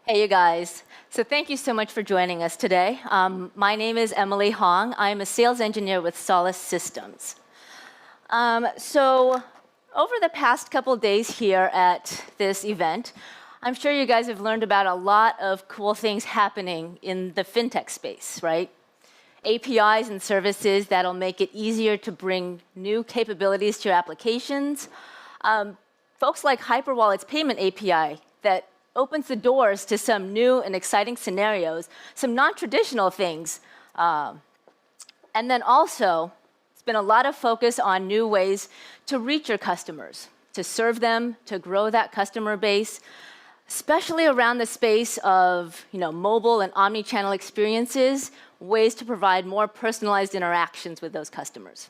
Hey, you guys. So thank you so much for joining us today. My name is Emily Hong. I'm a sales engineer with Solace Systems. So over the past couple days here at this event, I'm sure you guys have learned about a lot of cool things happening in the fintech space, right? APIs and services that'll make it easier to bring new capabilities to your applications. Folks like Hyperwallet's payment API that opens the doors to some new and exciting scenarios, some non-traditional things. And then also, it's been a lot of focus on new ways to reach your customers, to serve them, to grow that customer base, especially around the space of mobile and omni-channel experiences, ways to provide more personalized interactions with those customers.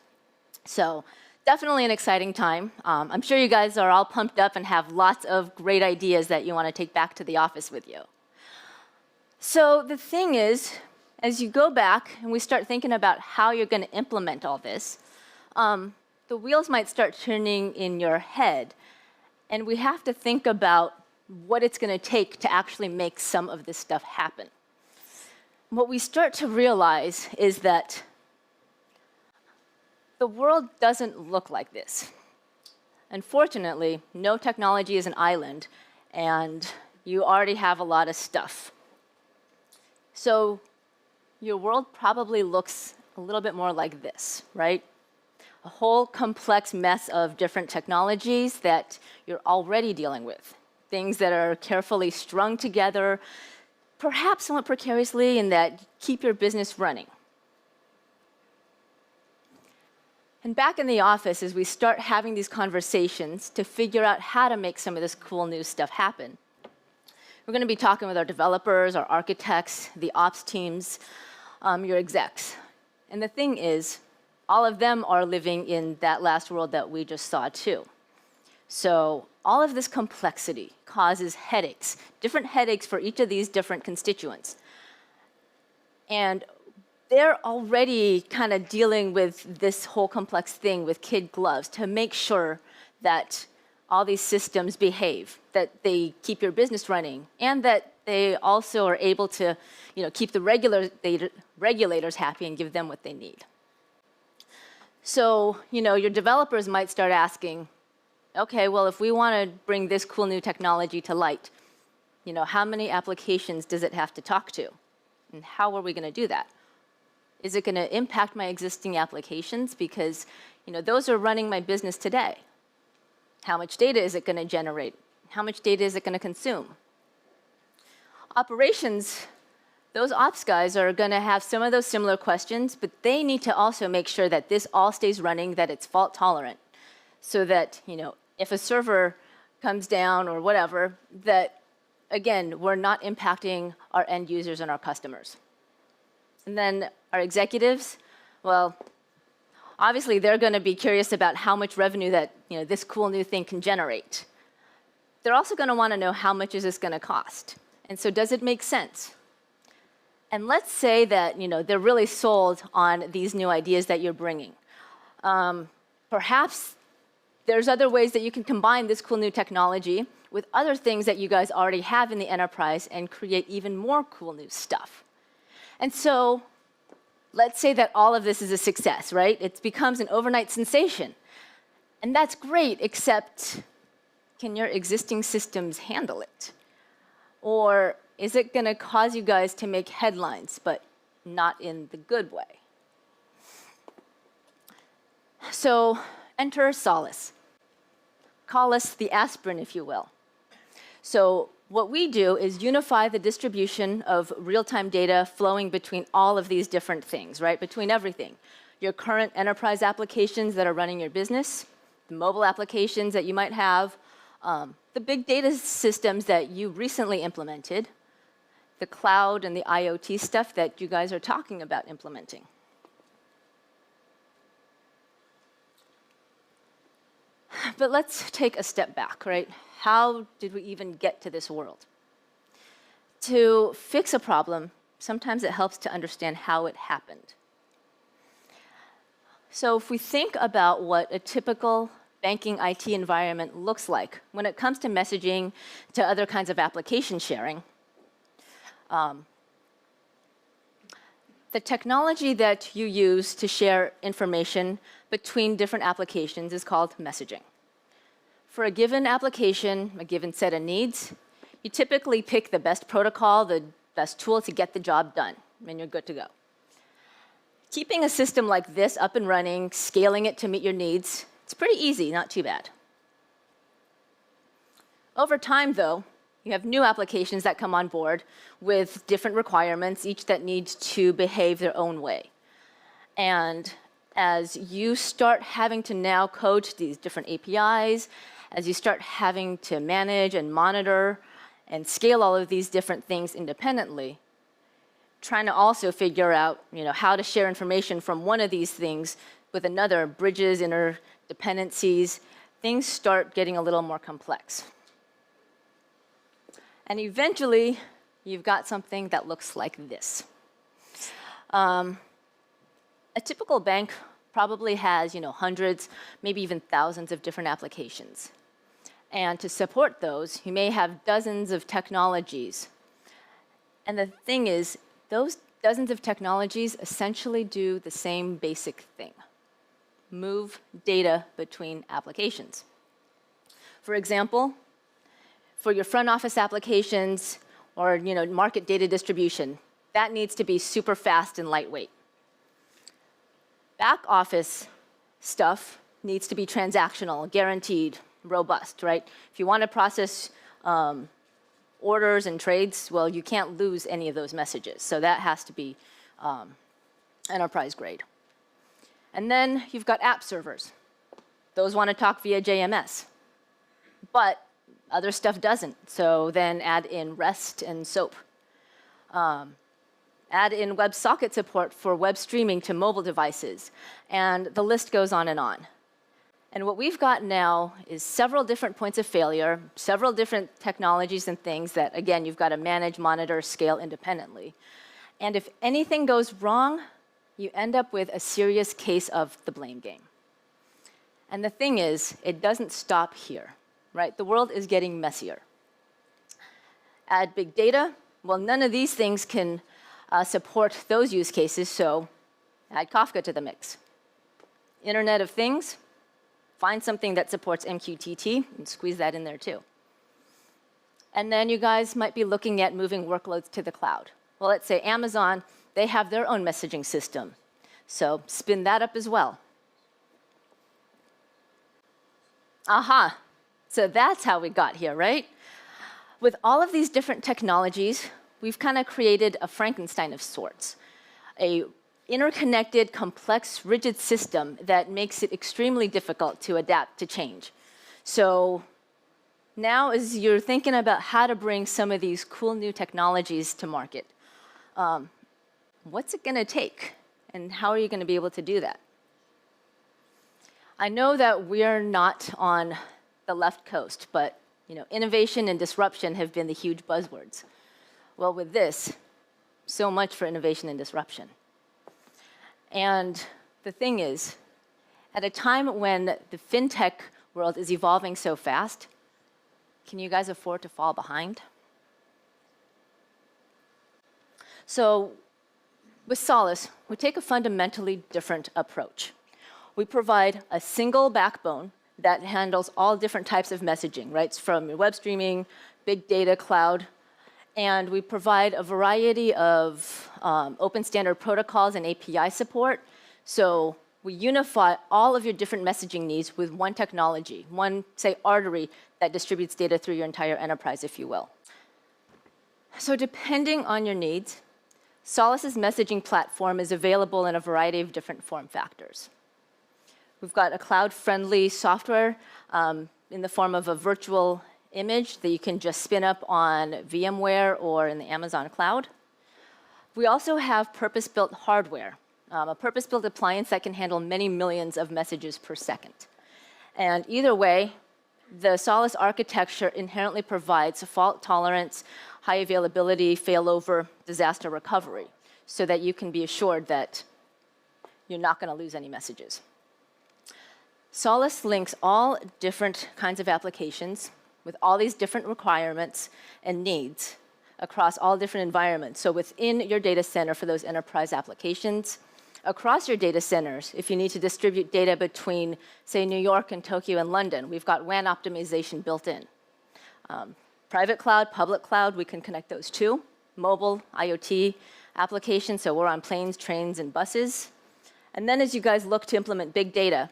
So definitely an exciting time. I'm sure you guys are all pumped up and have lots of great ideas that you want to take back to the office with you. So the thing is, as you go back and we start thinking about how you're going to implement all this, the wheels might start turning in your head. And we have to think about what it's going to take to actually make some of this stuff happen. What we start to realize is that the world doesn't look like this. Unfortunately, no technology is an island, and you already have a lot of stuff. So your world probably looks a little bit more like this, right? A whole complex mess of different technologies that you're already dealing with. Things that are carefully strung together, perhaps somewhat precariously, and that keep your business running. And back in the office, as we start having these conversations to figure out how to make some of this cool new stuff happen, we're going to be talking with our developers, our architects, the ops teams, your execs. And the thing is, all of them are living in that last world that we just saw too. So all of this complexity causes headaches, different headaches for each of these different constituents. And they're already kind of dealing with this whole complex thing with kid gloves to make sure that all these systems behave, that they keep your business running, and that they also are able to keep the regulators happy and give them what they need. So your developers might start asking, okay, well, if we want to bring this cool new technology to light, how many applications does it have to talk to? And how are we going to do that? Is it going to impact my existing applications? Because those are running my business today. How much data is it going to generate? How much data is it going to consume? Operations, those ops guys are going to have some of those similar questions, but they need to also make sure that this all stays running, that it's fault tolerant, so that if a server comes down or whatever, that, again, we're not impacting our end users and our customers. And then our executives, well, obviously they're going to be curious about how much revenue that this cool new thing can generate. They're also going to want to know how much is this going to cost. And so does it make sense? And let's say that they're really sold on these new ideas that you're bringing. Perhaps there's other ways that you can combine this cool new technology with other things that you guys already have in the enterprise and create even more cool new stuff. And so let's say that all of this is a success, right? It becomes an overnight sensation. And that's great, except can your existing systems handle it? Or is it going to cause you guys to make headlines, but not in the good way? So enter Solace. Call us the aspirin, if you will. So what we do is unify the distribution of real-time data flowing between all of these different things, right? Between everything. Your current enterprise applications that are running your business, the mobile applications that you might have, the big data systems that you recently implemented, the cloud and the IoT stuff that you guys are talking about implementing. But let's take a step back, right? How did we even get to this world? To fix a problem, sometimes it helps to understand how it happened. So if we think about what a typical banking IT environment looks like when it comes to messaging to other kinds of application sharing, The technology that you use to share information between different applications is called messaging. For a given application, a given set of needs, you typically pick the best protocol, the best tool to get the job done, and you're good to go. Keeping a system like this up and running, scaling it to meet your needs, it's pretty easy, not too bad. Over time, though, you have new applications that come on board with different requirements, each that needs to behave their own way. And as you start having to now code to these different APIs, as you start having to manage and monitor and scale all of these different things independently, trying to also figure out, how to share information from one of these things with another, bridges, interdependencies, things start getting a little more complex. And eventually, you've got something that looks like this. A typical bank probably has, hundreds, maybe even thousands of different applications. And to support those, you may have dozens of technologies. And the thing is, those dozens of technologies essentially do the same basic thing: move data between applications. For example, for your front office applications or market data distribution, that needs to be super fast and lightweight. Back office stuff needs to be transactional, guaranteed, robust, right? If you want to process orders and trades, well, you can't lose any of those messages. So that has to be enterprise grade. And then you've got app servers. Those want to talk via JMS. But other stuff doesn't. So then add in REST and SOAP. Add in WebSocket support for web streaming to mobile devices. And the list goes on. And what we've got now is several different points of failure, several different technologies and things that, again, you've got to manage, monitor, scale independently. And if anything goes wrong, you end up with a serious case of the blame game. And the thing is, it doesn't stop here. Right? The world is getting messier. Add big data. Well, none of these things can support those use cases, so add Kafka to the mix. Internet of Things, find something that supports MQTT and squeeze that in there too. And then you guys might be looking at moving workloads to the cloud. Well, let's say Amazon, they have their own messaging system. So spin that up as well. Aha. So that's how we got here, right? With all of these different technologies, we've kind of created a Frankenstein of sorts, a interconnected, complex, rigid system that makes it extremely difficult to adapt to change. So now as you're thinking about how to bring some of these cool new technologies to market, what's it going to take? And how are you going to be able to do that? I know that we're not on the left coast, but innovation and disruption have been the huge buzzwords. Well, with this, so much for innovation and disruption. And the thing is, at a time when the fintech world is evolving so fast, can you guys afford to fall behind? So with Solace, we take a fundamentally different approach. We provide a single backbone that handles all different types of messaging, right? From web streaming, big data, cloud. And we provide a variety of open standard protocols and API support. So we unify all of your different messaging needs with one technology, one, say, artery that distributes data through your entire enterprise, if you will. So depending on your needs, Solace's messaging platform is available in a variety of different form factors. We've got a cloud-friendly software in the form of a virtual image that you can just spin up on VMware or in the Amazon cloud. We also have purpose-built hardware, a purpose-built appliance that can handle many millions of messages per second. And either way, the Solace architecture inherently provides fault tolerance, high availability, failover, disaster recovery, so that you can be assured that you're not going to lose any messages. Solace links all different kinds of applications with all these different requirements and needs across all different environments. So within your data center for those enterprise applications, across your data centers, if you need to distribute data between, say, New York and Tokyo and London, we've got WAN optimization built in. Private cloud, public cloud, we can connect those too. Mobile, IoT applications, so we're on planes, trains, and buses. And then as you guys look to implement big data,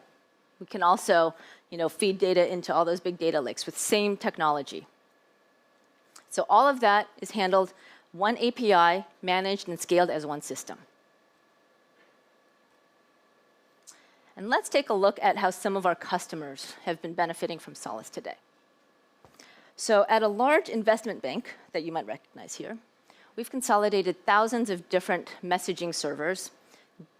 we can also feed data into all those big data lakes with same technology. So all of that is handled one API, managed and scaled as one system. And let's take a look at how some of our customers have been benefiting from Solace today. So at a large investment bank that you might recognize here, we've consolidated thousands of different messaging servers,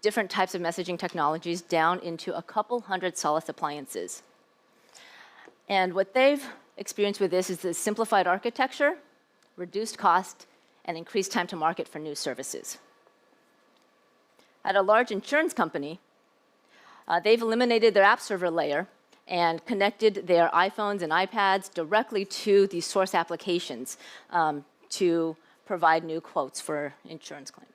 different types of messaging technologies down into a couple hundred Solace appliances. And what they've experienced with this is the simplified architecture, reduced cost, and increased time to market for new services. At a large insurance company, they've eliminated their app server layer and connected their iPhones and iPads directly to the source applications to provide new quotes for insurance claims.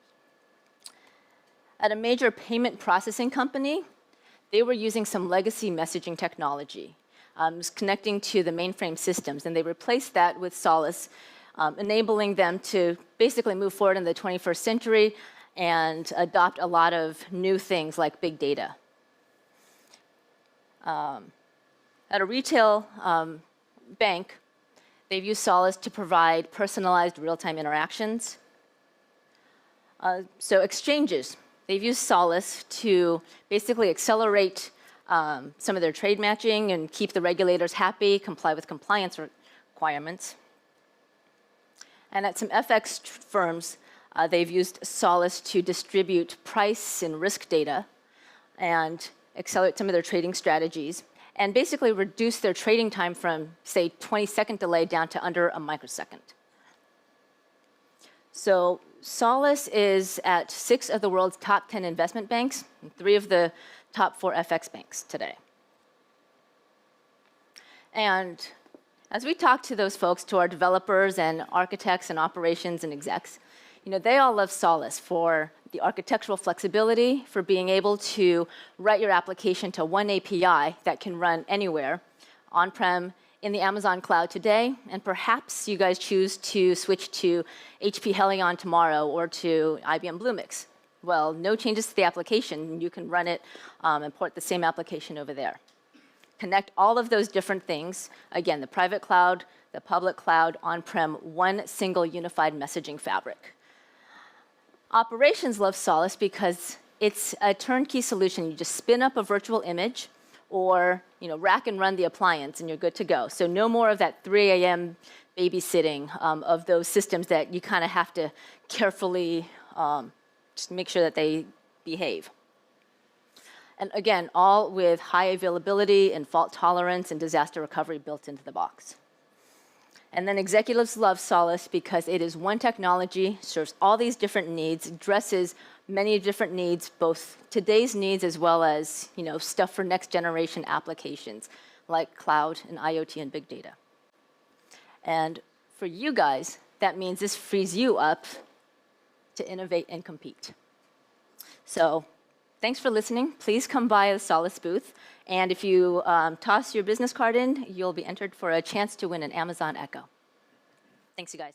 At a major payment processing company, they were using some legacy messaging technology, connecting to the mainframe systems, and they replaced that with Solace, enabling them to basically move forward in the 21st century and adopt a lot of new things like big data. At a retail bank, they've used Solace to provide personalized real-time interactions. So exchanges, they've used Solace to basically accelerate some of their trade matching and keep the regulators happy, comply with compliance requirements. And at some FX firms, they've used Solace to distribute price and risk data and accelerate some of their trading strategies, and basically reduce their trading time from, say, 20-second delay down to under a microsecond. So Solace is at 6 of the world's top 10 investment banks, and 3 of the top 4 FX banks today. And as we talk to those folks, to our developers and architects and operations and execs, they all love Solace for the architectural flexibility, for being able to write your application to one API that can run anywhere, on-prem, in the Amazon cloud today, and perhaps you guys choose to switch to HP Helion tomorrow or to IBM Bluemix. Well, no changes to the application. You can run it and port the same application over there. Connect all of those different things. Again, the private cloud, the public cloud, on-prem, one single unified messaging fabric. Operations love Solace because it's a turnkey solution. You just spin up a virtual image or rack and run the appliance and you're good to go. So no more of that 3 a.m. babysitting of those systems that you kind of have to carefully just make sure that they behave. And again, all with high availability and fault tolerance and disaster recovery built into the box. And then executives love Solace because it is one technology, serves all these different needs, addresses many different needs, both today's needs as well as stuff for next generation applications like cloud and IoT and big data. And for you guys, that means this frees you up to innovate and compete. So thanks for listening. Please come by the Solace booth. And if you toss your business card in, you'll be entered for a chance to win an Amazon Echo. Thanks, you guys.